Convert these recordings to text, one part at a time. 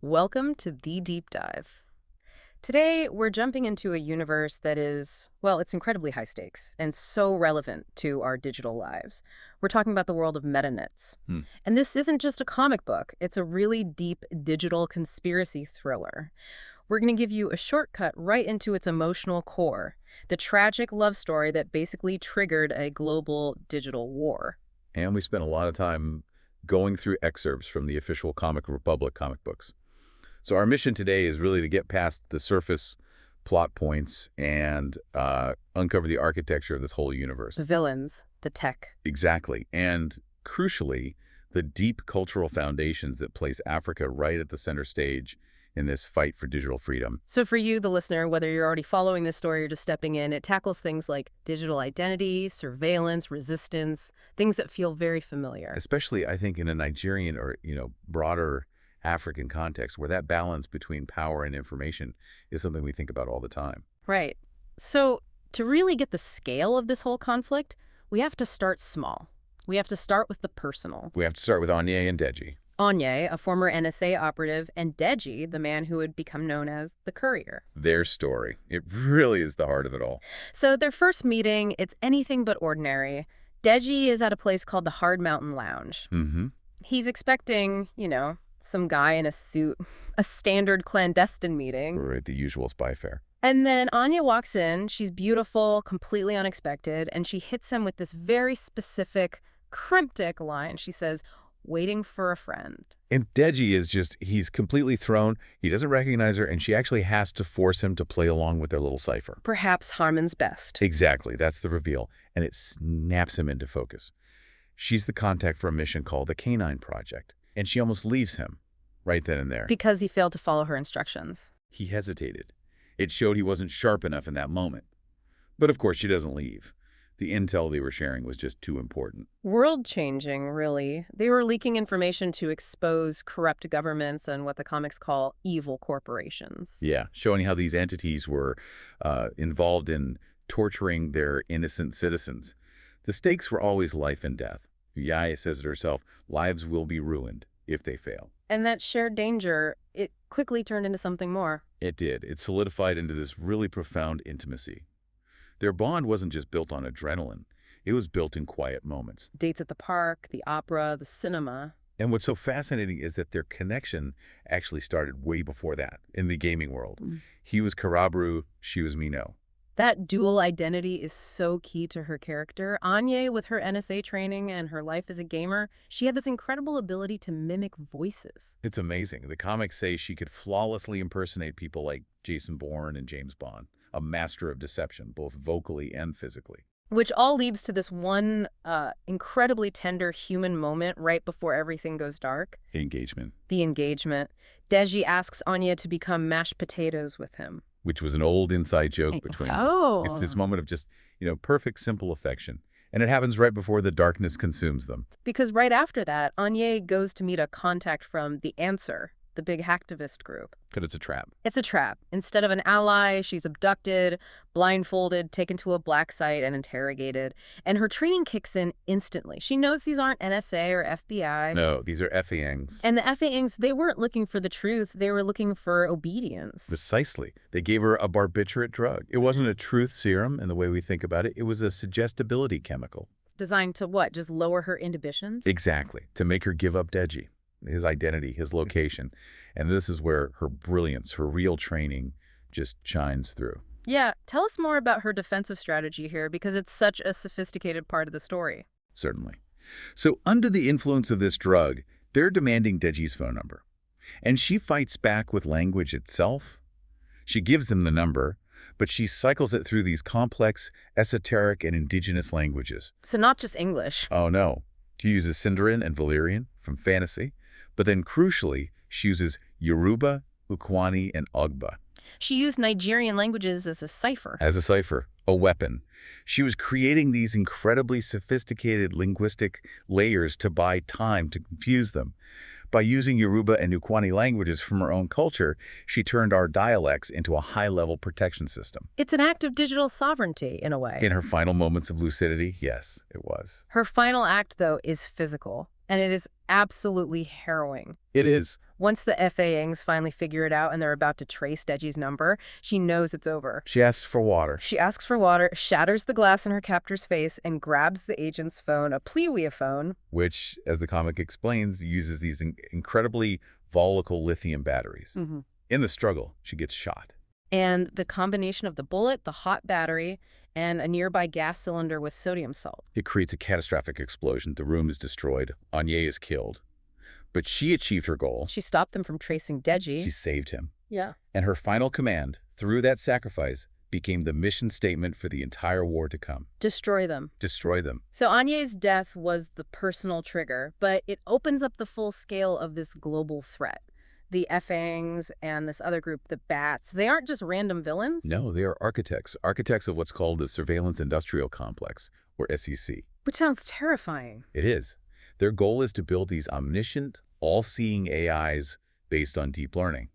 Welcome to The Deep Dive. Today, we're jumping into a universe that is, well, it's incredibly high stakes and so relevant to our digital lives. We're talking about the world of Metaknyts. Hmm. And this isn't just a comic book, it's a really deep digital conspiracy thriller. We're going to give you a shortcut right into its emotional core, the tragic love story that basically triggered a global digital war. And we spent a lot of time going through excerpts from the official Comic Republic comic books. So our mission today is really to get past the surface plot points and uncover the architecture of this whole universe. The villains, the tech. Exactly. And crucially, the deep cultural foundations that place Africa right at the center stage in this fight for digital freedom. So for you, the listener, whether you're already following this story or just stepping in, it tackles things like digital identity, surveillance, resistance, things that feel very familiar. Especially, I think, in a Nigerian or, broader African context where that balance between power and information is something we think about all the time. Right. So to really get the scale of this whole conflict, we have to start small. We have to start with the personal. We have to start with Anye and Deji. Anye, a former NSA operative, and Deji, the man who would become known as the Courier. Their story. It really is the heart of it all. So their first meeting, it's anything but ordinary. Deji is at a place called the Hard Mountain Lounge. Mm-hmm. He's expecting, some guy in a suit, a standard clandestine meeting. Right, the usual spy fare. And then Anya walks in. She's beautiful, completely unexpected, and she hits him with this very specific, cryptic line. She says, "Waiting for a friend." And Deji is he's completely thrown. He doesn't recognize her, and she actually has to force him to play along with their little cipher. Perhaps Harmon's best. Exactly, that's the reveal, and it snaps him into focus. She's the contact for a mission called the Canine Project, and she almost leaves him right then and there. Because he failed to follow her instructions. He hesitated. It showed he wasn't sharp enough in that moment. But of course, she doesn't leave. The intel they were sharing was just too important. World-changing, really. They were leaking information to expose corrupt governments and what the comics call evil corporations. Yeah, showing how these entities were involved in torturing their innocent citizens. The stakes were always life and death. Yaya says it herself, lives will be ruined if they fail. And that shared danger, it quickly turned into something more. It did. It solidified into this really profound intimacy. Their bond wasn't just built on adrenaline. It was built in quiet moments. Dates at the park, the opera, the cinema. And what's so fascinating is that their connection actually started way before that, in the gaming world. He was Karabru, she was Mino. That dual identity is so key to her character. Anye, with her NSA training and her life as a gamer, she had this incredible ability to mimic voices. It's amazing. The comics say she could flawlessly impersonate people like Jason Bourne and James Bond, a master of deception, both vocally and physically. Which all leads to this one incredibly tender human moment right before everything goes dark. Engagement. The engagement. Deji asks Anya to become mashed potatoes with him. Which was an old inside joke between them. Oh. It's this moment of just, perfect, simple affection. And it happens right before the darkness consumes them. Because right after that, Anya goes to meet a contact from The Answer, the big hacktivist group. Because it's a trap. It's a trap. Instead of an ally, she's abducted, blindfolded, taken to a black site, and interrogated. And her training kicks in instantly. She knows these aren't NSA or FBI. No, these are FANGs. And the FANGs, they weren't looking for the truth. They were looking for obedience. Precisely. They gave her a barbiturate drug. It wasn't a truth serum in the way we think about it. It was a suggestibility chemical. Designed to what? Just lower her inhibitions? Exactly. To make her give up Deji, his identity, his location. And this is where her brilliance, her real training just shines through. Yeah, tell us more about her defensive strategy here, because it's such a sophisticated part of the story. Certainly. So under the influence of this drug, they're demanding Deji's phone number. And she fights back with language itself. She gives them the number, but she cycles it through these complex, esoteric, and indigenous languages. So not just English. Oh, no. She uses Sindarin and Valyrian from fantasy. But then, crucially, she uses Yoruba, Ukwani, and Ogba. She used Nigerian languages as a cipher. As a cipher, a weapon. She was creating these incredibly sophisticated linguistic layers to buy time to confuse them. By using Yoruba and Ukwani languages from her own culture, she turned our dialects into a high-level protection system. It's an act of digital sovereignty, in a way. In her final moments of lucidity, yes, it was. Her final act, though, is physical. And it is absolutely harrowing. It is. Once the FANgs finally figure it out and they're about to trace Deji's number, she knows it's over. She asks for water. She asks for water, shatters the glass in her captor's face, and grabs the agent's phone, a Pliwia phone. Which, as the comic explains, uses these incredibly volatile lithium batteries. In the struggle, she gets shot. And the combination of the bullet, the hot battery, and a nearby gas cylinder with sodium salt. It creates a catastrophic explosion. The room is destroyed. Anye is killed. But she achieved her goal. She stopped them from tracing Deji. She saved him. Yeah. And her final command, through that sacrifice, became the mission statement for the entire war to come. Destroy them. Destroy them. So Anye's death was the personal trigger, but it opens up the full scale of this global threat. The FANgs and this other group, the Bats, they aren't just random villains? No, they are architects. Architects of what's called the Surveillance Industrial Complex, or SEC. Which sounds terrifying. It is. Their goal is to build these omniscient, all-seeing AIs based on deep learning.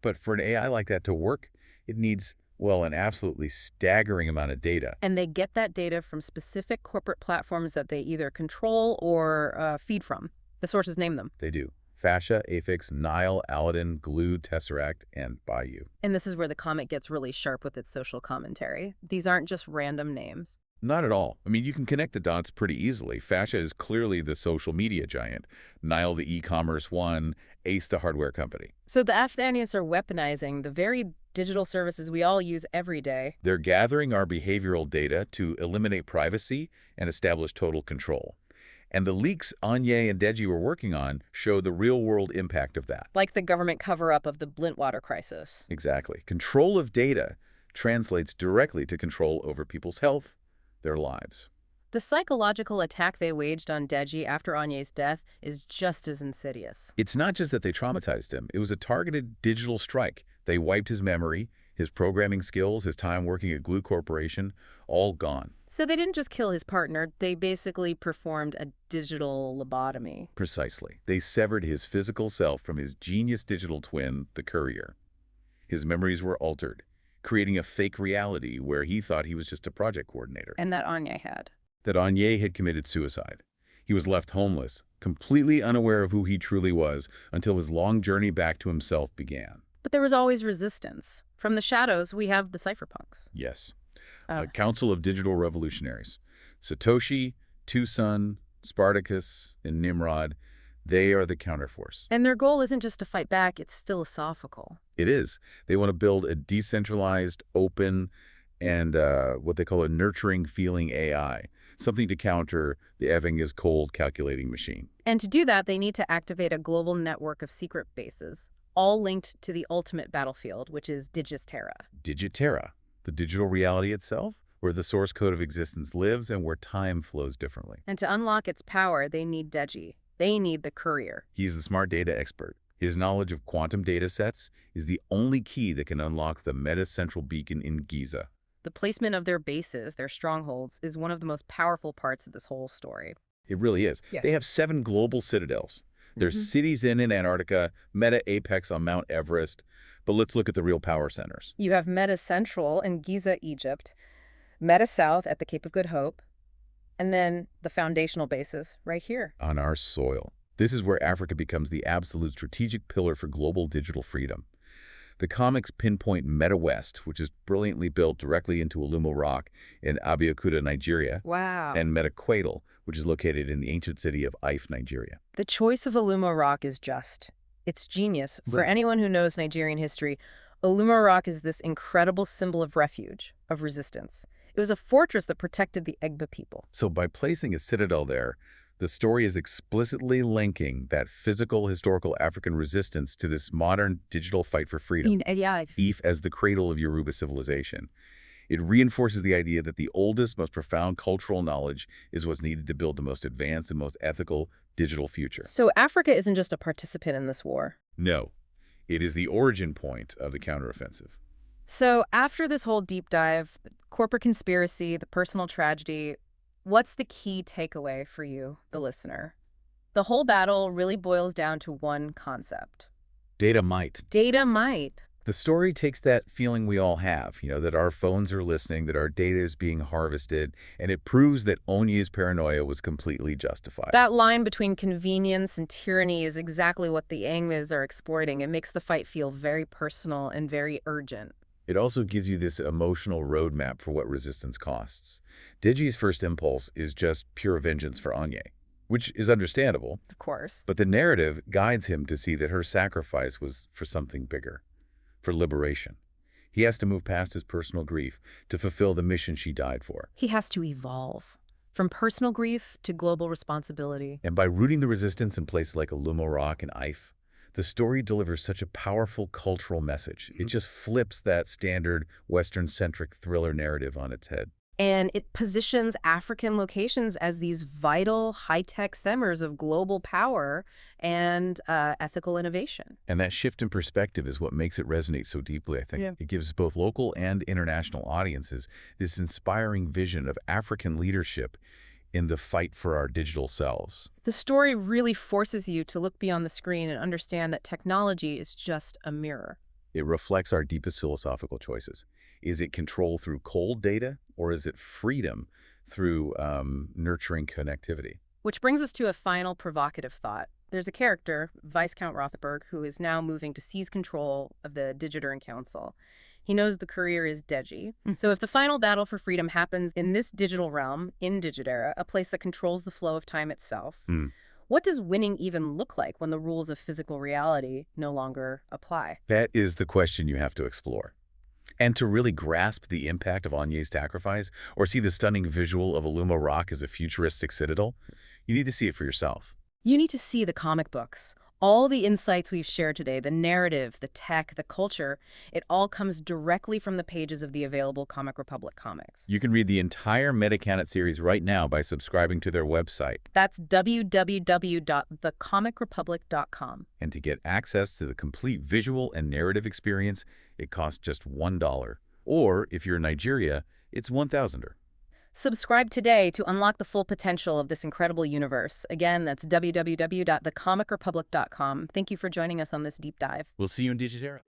But for an AI like that to work, it needs, well, an absolutely staggering amount of data. And they get that data from specific corporate platforms that they either control or feed from. The sources name them. They do. Fascia, Afix, Nile, Aladdin, Glue, Tesseract, and Bayou. And this is where the comic gets really sharp with its social commentary. These aren't just random names. Not at all. I mean, you can connect the dots pretty easily. Fascia is clearly the social media giant. Nile, the e-commerce one. Ace, the hardware company. So the Afghanians are weaponizing the very digital services we all use every day. They're gathering our behavioral data to eliminate privacy and establish total control. And the leaks Anye and Deji were working on show the real-world impact of that. Like the government cover-up of the Blintwater crisis. Exactly. Control of data translates directly to control over people's health, their lives. The psychological attack they waged on Deji after Anye's death is just as insidious. It's not just that they traumatized him. It was a targeted digital strike. They wiped his memory, his programming skills, his time working at Glue Corporation, all gone. So they didn't just kill his partner, they basically performed a digital lobotomy. Precisely. They severed his physical self from his genius digital twin, the courier. His memories were altered, creating a fake reality where he thought he was just a project coordinator. And that Anye had. That Anye had committed suicide. He was left homeless, completely unaware of who he truly was until his long journey back to himself began. But there was always resistance. From the shadows, we have the cypherpunks. Yes. A council of digital revolutionaries. Satoshi, Tucson, Spartacus, and Nimrod, they are the counterforce. And their goal isn't just to fight back, it's philosophical. It is. They want to build a decentralized, open, and what they call a nurturing feeling AI, something to counter the Evinga's cold calculating machine. And to do that, they need to activate a global network of secret bases, all linked to the ultimate battlefield, which is Digiterra. Digiterra, the digital reality itself, where the source code of existence lives and where time flows differently. And to unlock its power, they need Deji. They need the courier. He's the smart data expert. His knowledge of quantum data sets is the only key that can unlock the Meta Central Beacon in Giza. The placement of their bases, their strongholds, is one of the most powerful parts of this whole story. It really is. Yeah. They have 7 global citadels. There's cities in Antarctica, Meta Apex on Mount Everest, but let's look at the real power centers. You have Meta Central in Giza, Egypt, Meta South at the Cape of Good Hope, and then the foundational bases right here. On our soil. This is where Africa becomes the absolute strategic pillar for global digital freedom. The comics pinpoint Meta West, which is brilliantly built directly into Olumo Rock in Abeokuta, Nigeria, Wow. and Metakynts, which is located in the ancient city of Ife, Nigeria. The choice of Olumo Rock is just. It's genius. For Right. anyone who knows Nigerian history, Olumo Rock is this incredible symbol of refuge, of resistance. It was a fortress that protected the Egba people. So by placing a citadel there, the story is explicitly linking that physical, historical African resistance to this modern digital fight for freedom. Yeah. Ife as the cradle of Yoruba civilization. It reinforces the idea that the oldest, most profound cultural knowledge is what's needed to build the most advanced and most ethical digital future. So Africa isn't just a participant in this war. No, it is the origin point of the counteroffensive. So after this whole deep dive, corporate conspiracy, the personal tragedy, what's the key takeaway for you, the listener? The whole battle really boils down to one concept. Data might. Data might. The story takes that feeling we all have, that our phones are listening, that our data is being harvested, and it proves that Onye's paranoia was completely justified. That line between convenience and tyranny is exactly what the Angmiz are exploiting. It makes the fight feel very personal and very urgent. It also gives you this emotional roadmap for what resistance costs. Digi's first impulse is just pure vengeance for Onye, which is understandable, Of course. but the narrative guides him to see that her sacrifice was for something bigger, for liberation. He has to move past his personal grief to fulfill the mission she died for. He has to evolve from personal grief to global responsibility. And by rooting the resistance in places like Alumo Rock and Ife, the story delivers such a powerful cultural message. It just flips that standard Western-centric thriller narrative on its head. And it positions African locations as these vital, high-tech centers of global power and ethical innovation. And that shift in perspective is what makes it resonate so deeply, I think. Yeah. It gives both local and international audiences this inspiring vision of African leadership in the fight for our digital selves. The story really forces you to look beyond the screen and understand that technology is just a mirror. It reflects our deepest philosophical choices. Is it control through cold data, or is it freedom through nurturing connectivity? Which brings us to a final provocative thought. There's a character, Viscount Rothenberg, who is now moving to seize control of the Digitoren Council. He knows the career is Deji. So if the final battle for freedom happens in this digital realm, in Digitera, a place that controls the flow of time itself, what does winning even look like when the rules of physical reality no longer apply? That is the question you have to explore. And to really grasp the impact of Onye's sacrifice, or see the stunning visual of Alumo Rock as a futuristic citadel, you need to see it for yourself. You need to see the comic books. All the insights we've shared today, the narrative, the tech, the culture, it all comes directly from the pages of the available Comic Republic comics. You can read the entire Metakynts series right now by subscribing to their website. That's www.thecomicrepublic.com. And to get access to the complete visual and narrative experience, it costs just $1. Or, if you're in Nigeria, it's $1,000. Subscribe today to unlock the full potential of this incredible universe. Again, that's www.thecomicrepublic.com. Thank you for joining us on this deep dive. We'll see you in Digitera.